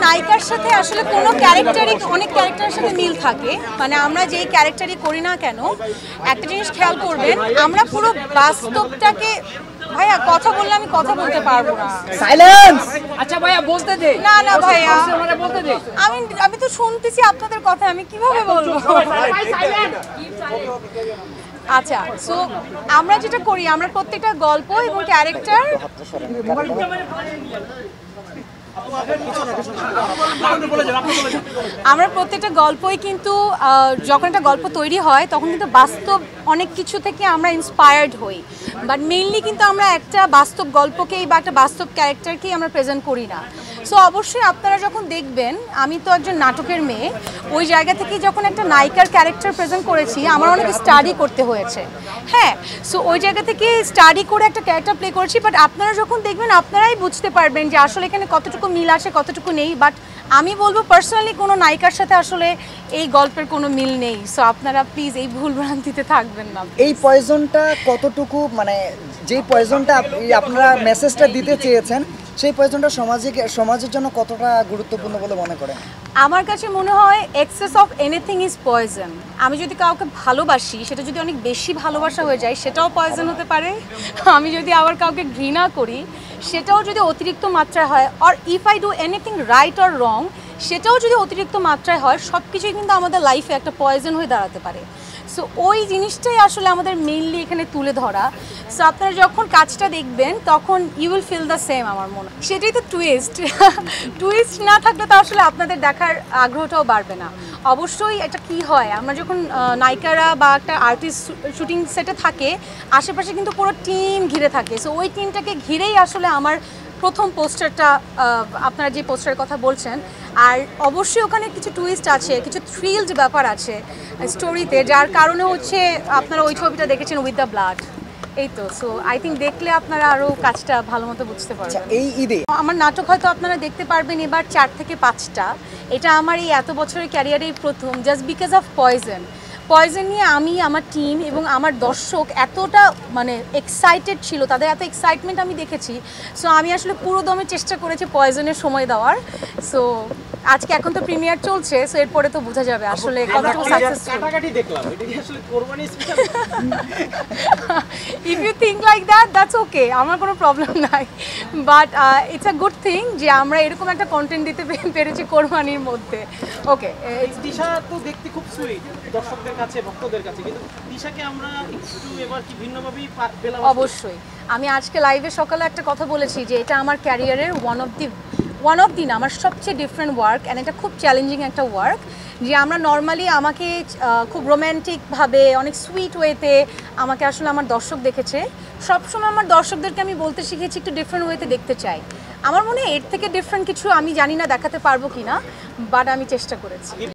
নায়িকার সাথে আসলে কোনো ক্যারেক্টারই অনেক ক্যারেক্টারের সাথে মিল থাকে, মানে আমরা যেই ক্যারেক্টারই করি না কেন একটা জিনিস খেয়াল করবেন, আমরা পুরো বাস্তবটাকে ভাইয়া কথা বললে আমি কথা বলতে পারবো না। সাইলেন্স। আচ্ছা ভাইয়া বলতে দে। না না ভাইয়া মানে বলতে দে। আমি তো শুনতেছি আপনাদের কথা, আমি কিভাবে বলবো? আচ্ছা, সো আমরা যেটা করি, আমরা প্রত্যেকটা গল্প এবং ক্যারেক্টার আমরা প্রত্যেকটা গল্পই কিন্তু যখন একটা গল্প তৈরি হয় তখন কিন্তু বাস্তব অনেক কিছু থেকে আমরা ইন্সপায়ার্ড হই, বাট মেইনলি কিন্তু আমরা একটা বাস্তব গল্পকেই বা একটা বাস্তব ক্যারেক্টারকেই আমরা প্রেজেন্ট করি না। সো অবশ্যই আপনারা যখন দেখবেন, আমি তো একজন নাটকের মেয়ে, ওই জায়গা থেকে যখন একটা নায়িকার ক্যারেক্টার প্রেজেন্ট করেছি আমার অনেক স্টাডি করতে হয়েছে। হ্যাঁ, সো ওই জায়গা থেকে স্টাডি করে একটা ক্যারেক্টার প্লে করেছি, বাট আপনারা যখন দেখবেন আপনারাই বুঝতে পারবেন যে আসলে এখানে কতটুকু মিল আছে কতটুকু নেই। বাট আমি বলবো পার্সোনালি কোনো নায়িকার সাথে আসলে এই গল্পের কোনো মিল নেই। সো আপনারা প্লিজ এই ভুল ভ্রান্তিতে থাকবেন না। এই পয়জনটা কতটুকু, মানে যেই পয়জনটা আপনারা মেসেজটা দিতে চেয়েছেন সেই পয়জনটা সমাজের জন্য কতটা গুরুত্বপূর্ণ বলে মনে করেন? আমার কাছে মনে হয় access of anything is poison. আমি যদি কাউকে ভালোবাসি, সেটা যদি অনেক বেশি ভালোবাসা হয়ে যায় সেটাও পয়জন হতে পারে। আমি যদি আবার কাউকে ঘৃণা করি সেটাও যদি অতিরিক্ত মাত্রায় হয়, or if I do anything right or wrong সেটাও যদি অতিরিক্ত মাত্রায় হয়, সব কিছুই কিন্তু আমাদের লাইফে একটা পয়জন হয়ে দাঁড়াতে পারে। সো ওই জিনিসটাই আসলে আমাদের মেইনলি এখানে তুলে ধরা। সো আপনারা যখন কাজটা দেখবেন তখন you will feel the same, আমার মনে হয় সেটাই তো টুইস্ট। টুইস্ট না থাকলে তো আসলে আপনাদের দেখার আগ্রহটাও বাড়বে না। অবশ্যই এটা কি হয়, আমরা যখন নায়িকারা বা একটা আর্টিস্ট শুটিং সেটে থাকে, আশেপাশে কিন্তু পুরো টিম ঘিরে থাকে। সো ওই টিমটাকে ঘিরেই আসলে আমার প্রথম পোস্টারটা, আপনারা যে পোস্টারের কথা বলছেন, আর অবশ্যই ওখানে কিছু টুইস্ট আছে, কিছু থ্রিলড ব্যাপার আছে স্টোরিতে, যার কারণে হচ্ছে আপনারা ওই ছবিটা দেখেছেন উইথ দ্য ব্লাড। এই তো, সো আই থিঙ্ক দেখলে আপনারা আরও কাজটা ভালো মতো বুঝতে পারবেন। এই ঈদে আমার নাটক হয়তো আপনারা দেখতে পারবেন এবার 4 থেকে 5টা। এটা আমার এই এত বছরের ক্যারিয়ারেই প্রথম, জাস্ট বিকজ অফ পয়জন নিয়ে আমি, আমার টিম এবং আমার দর্শক এতটা মানে এক্সাইটেড ছিল, তাদের এত এক্সাইটমেন্ট আমি দেখেছি। সো আমি আসলে পুরো দমে চেষ্টা করেছি পয়জনের সময় দেওয়ার। সো আজকে এখন তো প্রিমিয়ার চলছে, সো এরপরে তো বোঝা যাবে আসলে কতটুকু successful. If you think like that, that's okay, আমার কোনো প্রবলেম নাই। But it's a good thing যে আমরা এরকম একটা কন্টেন্ট দিতে পেরেছি কোরবানির মধ্যে। ওকে, দিশা তো দেখতে খুব সুইট দর্শকদের কাছে, ভক্তদের কাছে, কিন্তু দিশাকে আমরা একটু এবার কি ভিন্নভাবেই পেলাম? অবশ্যই। আমি আজকে লাইভে সকালে একটা কথা বলেছি যে এটা আমার ক্যারিয়ারের ওয়ান অফ দি না, আমার সবচেয়ে ডিফারেন্ট ওয়ার্ক, অ্যান্ড এটা খুব চ্যালেঞ্জিং একটা ওয়ার্ক। যে আমরা নর্মালি আমাকে খুব রোম্যান্টিকভাবে অনেক সুইট ওয়েতে আমাকে আসলে আমার দর্শক দেখেছে। সবসময় আমার দর্শকদেরকে আমি বলতে শিখেছি একটু ডিফারেন্ট ওয়েতে দেখতে চাই। আমার মনে হয় এর থেকে ডিফারেন্ট কিছু আমি জানি না দেখাতে পারবো কি না, বাট আমি চেষ্টা করেছি।